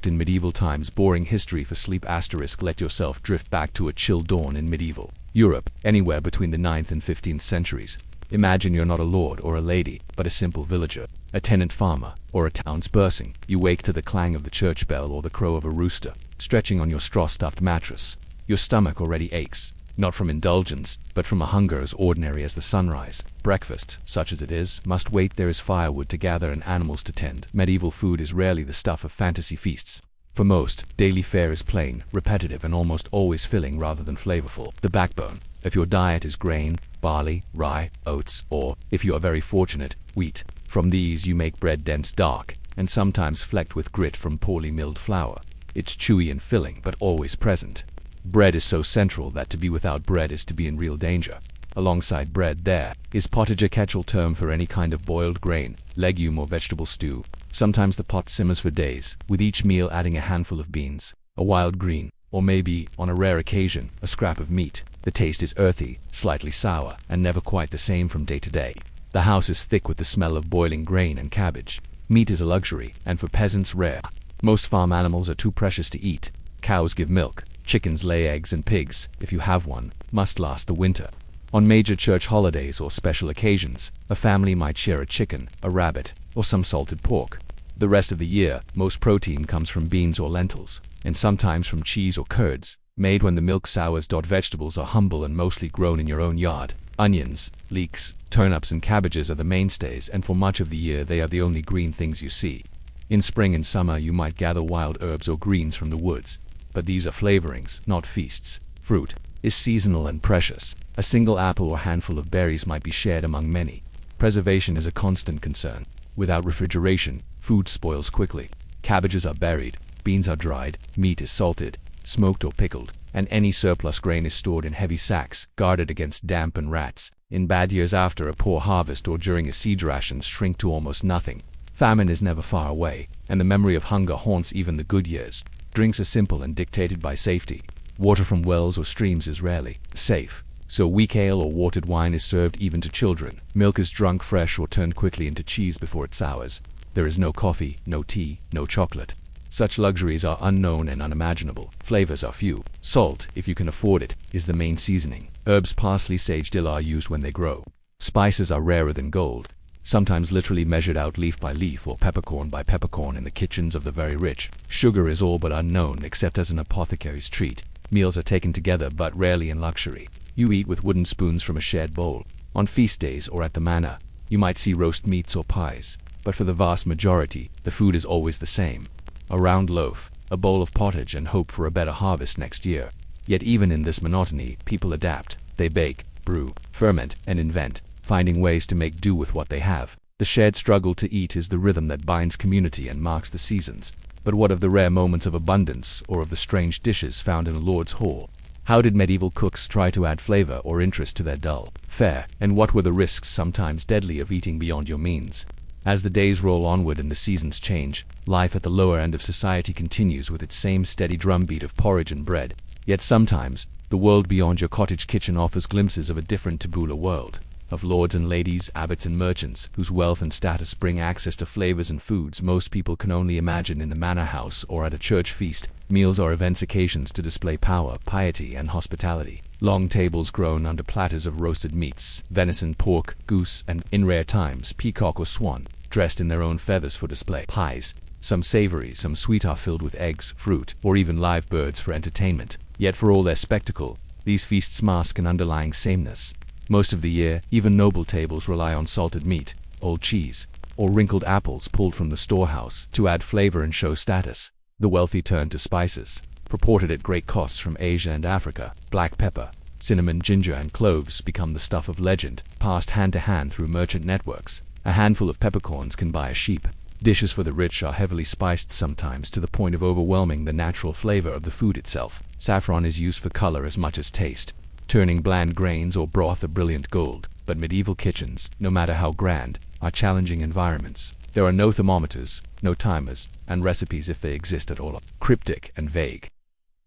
tucked in medieval times. Boring history for sleep. Let yourself drift back to a chill dawn in medieval Europe, anywhere between the 9th and 15th centuries. Imagine you're not a lord or a lady, but a simple villager, a tenant farmer, or a townsfolk. You wake to the clang of the church bell or the crow of a rooster, stretching on your straw-stuffed mattress. Your stomach already aches, not from indulgence, but from a hunger as ordinary as the sunrise. Breakfast, such as it is, must wait. There is firewood to gather and animals to tend. Medieval food is rarely the stuff of fantasy feasts. For most, daily fare is plain, repetitive, and almost always filling rather than flavorful. The backbone, if your diet is grain, barley, rye, oats, or, if you are very fortunate, wheat. From these you make bread dense, dark, and sometimes flecked with grit from poorly milled flour. It's chewy and filling, but always present. Bread is so central that to be without bread is to be in real danger. Alongside bread there is pottage, a catch-all term for any kind of boiled grain, legume or vegetable stew. Sometimes the pot simmers for days, with each meal adding a handful of beans, a wild green, or maybe, on a rare occasion, a scrap of meat. The taste is earthy, slightly sour, and never quite the same from day to day. The house is thick with the smell of boiling grain and cabbage. Meat is a luxury, and for peasants rare. Most farm animals are too precious to eat. Cows give milk, chickens lay eggs, and pigs, if you have one, must last the winter. On major church holidays or special occasions, a family might share a chicken, a rabbit, or some salted pork. The rest of the year, most protein comes from beans or lentils, and sometimes from cheese or curds, made when the milk sours. Vegetables are humble and mostly grown in your own yard. Onions, leeks, turnips, and cabbages are the mainstays, and for much of the year they are the only green things you see. In spring and summer you might gather wild herbs or greens from the woods, but these are flavorings, not feasts. Fruit is seasonal and precious. A single apple or handful of berries might be shared among many. Preservation is a constant concern. Without refrigeration, food spoils quickly. Cabbages are buried, beans are dried, meat is salted, smoked or pickled, and any surplus grain is stored in heavy sacks, guarded against damp and rats. In bad years after a poor harvest or during a siege, rations shrink to almost nothing. Famine is never far away, and the memory of hunger haunts even the good years. Drinks are simple and dictated by safety. Water from wells or streams is rarely safe, so weak ale or watered wine is served even to children. Milk is drunk fresh or turned quickly into cheese before it sours. There is no coffee, no tea, no chocolate. Such luxuries are unknown and unimaginable. Flavors are few. Salt, if you can afford it, is the main seasoning. Herbs, parsley, sage, dill are used when they grow. Spices are rarer than gold, sometimes literally measured out leaf by leaf or peppercorn by peppercorn in the kitchens of the very rich. Sugar is all but unknown except as an apothecary's treat. Meals are taken together but rarely in luxury. You eat with wooden spoons from a shared bowl. On feast days or at the manor, you might see roast meats or pies, but for the vast majority, the food is always the same. A round loaf, a bowl of pottage, and hope for a better harvest next year. Yet even in this monotony, people adapt. They bake, brew, ferment, and invent, finding ways to make do with what they have. The shared struggle to eat is the rhythm that binds community and marks the seasons. But what of the rare moments of abundance, or of the strange dishes found in a lord's hall? How did medieval cooks try to add flavor or interest to their dull fare, and what were the risks, sometimes deadly, of eating beyond your means? As the days roll onward and the seasons change, life at the lower end of society continues with its same steady drumbeat of porridge and bread. Yet sometimes, the world beyond your cottage kitchen offers glimpses of a different taboola world, of lords and ladies, abbots and merchants, whose wealth and status bring access to flavors and foods most people can only imagine in the manor house or at a church feast. Meals are events, occasions to display power, piety, and hospitality. Long tables groan under platters of roasted meats, venison, pork, goose, and, in rare times, peacock or swan, dressed in their own feathers for display. Pies, some savory, some sweet, are filled with eggs, fruit, or even live birds for entertainment. Yet for all their spectacle, these feasts mask an underlying sameness. Most of the year, even noble tables rely on salted meat, old cheese, or wrinkled apples pulled from the storehouse to add flavor and show status. The wealthy turn to spices, purported at great costs from Asia and Africa. Black pepper, cinnamon, ginger, and cloves become the stuff of legend, passed hand to hand through merchant networks. A handful of peppercorns can buy a sheep. Dishes for the rich are heavily spiced, sometimes to the point of overwhelming the natural flavor of the food itself. Saffron is used for color as much as taste, turning bland grains or broth a brilliant gold. But medieval kitchens, no matter how grand, are challenging environments. There are no thermometers, no timers, and recipes, if they exist at all, are cryptic and vague.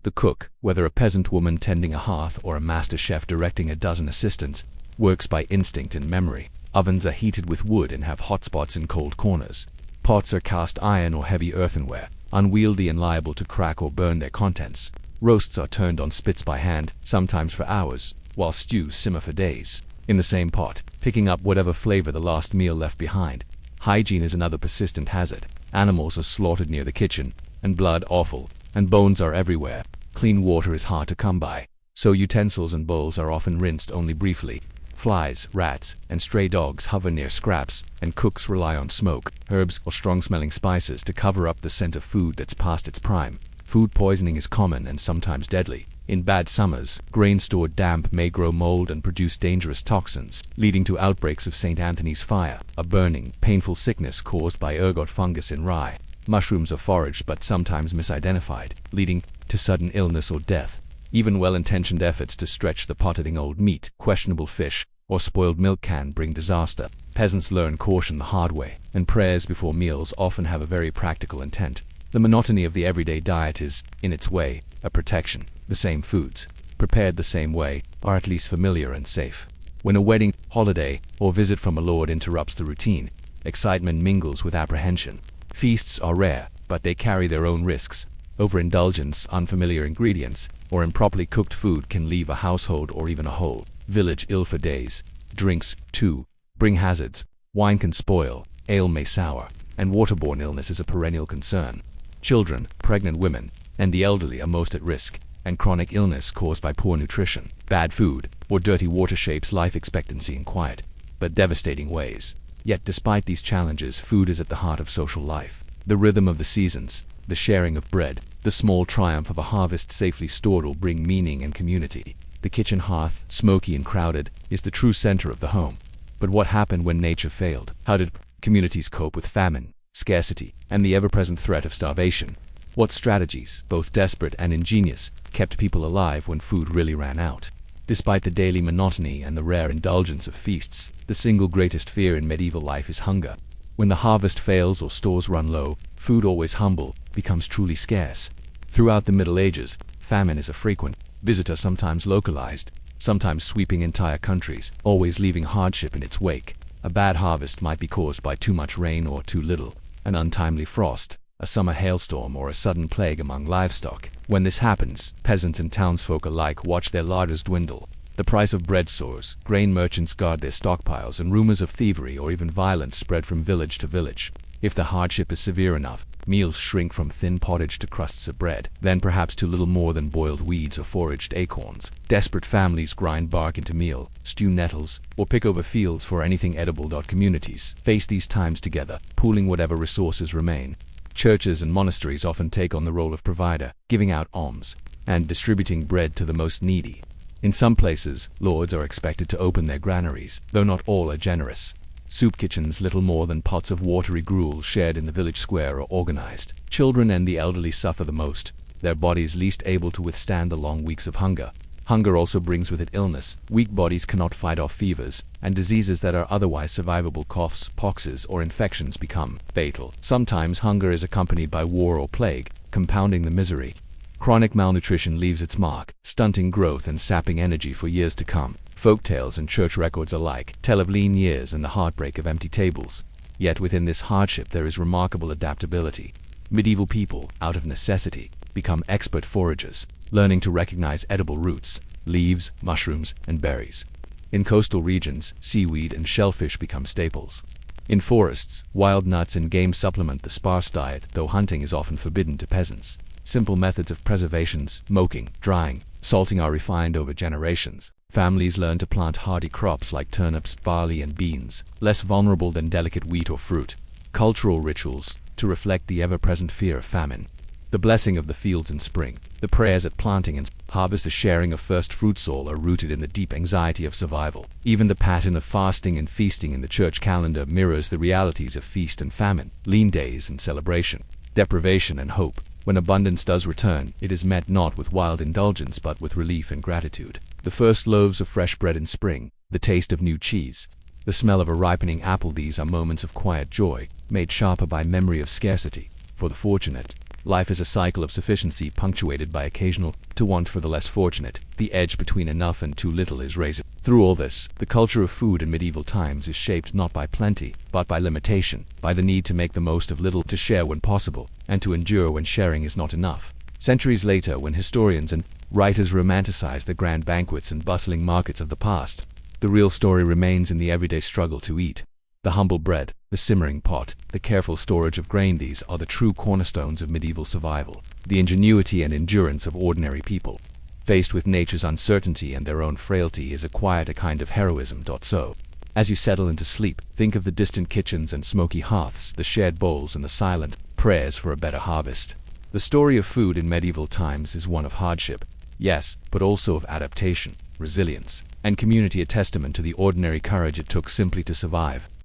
The cook, whether a peasant woman tending a hearth or a master chef directing a dozen assistants, works by instinct and memory. Ovens are heated with wood and have hot spots in cold corners. Pots are cast iron or heavy earthenware, unwieldy and liable to crack or burn their contents. Roasts are turned on spits by hand, sometimes for hours, while stews simmer for days in the same pot, picking up whatever flavor the last meal left behind. Hygiene is another persistent hazard. Animals are slaughtered near the kitchen, and blood, offal, and bones are everywhere. Clean water is hard to come by, so utensils and bowls are often rinsed only briefly. Flies, rats, and stray dogs hover near scraps, and cooks rely on smoke, herbs, or strong-smelling spices to cover up the scent of food that's past its prime. Food poisoning is common and sometimes deadly. In bad summers, grain stored damp may grow mold and produce dangerous toxins, leading to outbreaks of St. Anthony's fire, a burning, painful sickness caused by ergot fungus in rye. Mushrooms are foraged but sometimes misidentified, leading to sudden illness or death. Even well-intentioned efforts to stretch the potting old meat, questionable fish, or spoiled milk can bring disaster. Peasants learn caution the hard way, and prayers before meals often have a very practical intent. The monotony of the everyday diet is, in its way, a protection. The same foods, prepared the same way, are at least familiar and safe. When a wedding, holiday, or visit from a lord interrupts the routine, excitement mingles with apprehension. Feasts are rare, but they carry their own risks. Overindulgence, unfamiliar ingredients, or improperly cooked food can leave a household or even a whole village ill for days. Drinks, too, bring hazards. Wine can spoil, ale may sour, and waterborne illness is a perennial concern. Children, pregnant women, and the elderly are most at risk, and chronic illness caused by poor nutrition, bad food, or dirty water shapes life expectancy in quiet, but devastating ways. Yet despite these challenges, food is at the heart of social life. The rhythm of the seasons, the sharing of bread, the small triumph of a harvest safely stored will bring meaning and community. The kitchen hearth, smoky and crowded, is the true center of the home. But what happened when nature failed? How did communities cope with famine, scarcity, and the ever-present threat of starvation? What strategies, both desperate and ingenious, kept people alive when food really ran out? Despite the daily monotony and the rare indulgence of feasts, the single greatest fear in medieval life is hunger. When the harvest fails or stores run low, food, always humble, becomes truly scarce. Throughout the Middle Ages, famine is a frequent visitor, sometimes localized, sometimes sweeping entire countries, always leaving hardship in its wake. A bad harvest might be caused by too much rain or too little, an untimely frost, a summer hailstorm, or a sudden plague among livestock. When this happens, peasants and townsfolk alike watch their larders dwindle. The price of bread soars, grain merchants guard their stockpiles, and rumors of thievery or even violence spread from village to village. If the hardship is severe enough, meals shrink from thin pottage to crusts of bread, then perhaps to little more than boiled weeds or foraged acorns. Desperate families grind bark into meal, stew nettles, or pick over fields for anything edible. Communities face these times together, pooling whatever resources remain. Churches and monasteries often take on the role of provider, giving out alms and distributing bread to the most needy. In some places, lords are expected to open their granaries, though not all are generous. Soup kitchens, little more than pots of watery gruel shared in the village square, are organized. Children and the elderly suffer the most, their bodies least able to withstand the long weeks of hunger. Hunger also brings with it illness. Weak bodies cannot fight off fevers, and diseases that are otherwise survivable, coughs, poxes, or infections, become fatal. Sometimes hunger is accompanied by war or plague, compounding the misery. Chronic malnutrition leaves its mark, stunting growth and sapping energy for years to come. Folktales and church records alike tell of lean years and the heartbreak of empty tables. Yet within this hardship there is remarkable adaptability. Medieval people, out of necessity, become expert foragers, learning to recognize edible roots, leaves, mushrooms, and berries. In coastal regions, seaweed and shellfish become staples. In forests, wild nuts and game supplement the sparse diet, though hunting is often forbidden to peasants. Simple methods of preservation, smoking, drying, salting are refined over generations. Families learn to plant hardy crops like turnips, barley, and beans, less vulnerable than delicate wheat or fruit. Cultural rituals, to reflect the ever-present fear of famine. The blessing of the fields in spring, the prayers at planting and harvest, the sharing of first fruits, all are rooted in the deep anxiety of survival. Even the pattern of fasting and feasting in the church calendar mirrors the realities of feast and famine, lean days and celebration, deprivation and hope. When abundance does return, it is met not with wild indulgence but with relief and gratitude. The first loaves of fresh bread in spring, the taste of new cheese, the smell of a ripening apple, these are moments of quiet joy, made sharper by memory of scarcity. For the fortunate, Life is a cycle of sufficiency punctuated by occasional to want for the less fortunate. The edge between enough and too little is razor. Through all this, the culture of food in medieval times is shaped not by plenty, but by limitation, by the need to make the most of little, to share when possible, and to endure when sharing is not enough. Centuries later, when historians and writers romanticize the grand banquets and bustling markets of the past, the real story remains in the everyday struggle to eat. The humble bread, the simmering pot, the careful storage of grain, these are the true cornerstones of medieval survival. The ingenuity and endurance of ordinary people, faced with nature's uncertainty and their own frailty, is acquired a kind of heroism. So, as you settle into sleep, think of the distant kitchens and smoky hearths, the shared bowls and the silent prayers for a better harvest. The story of food in medieval times is one of hardship, yes, but also of adaptation, resilience, and community, a testament to the ordinary courage it took simply to survive.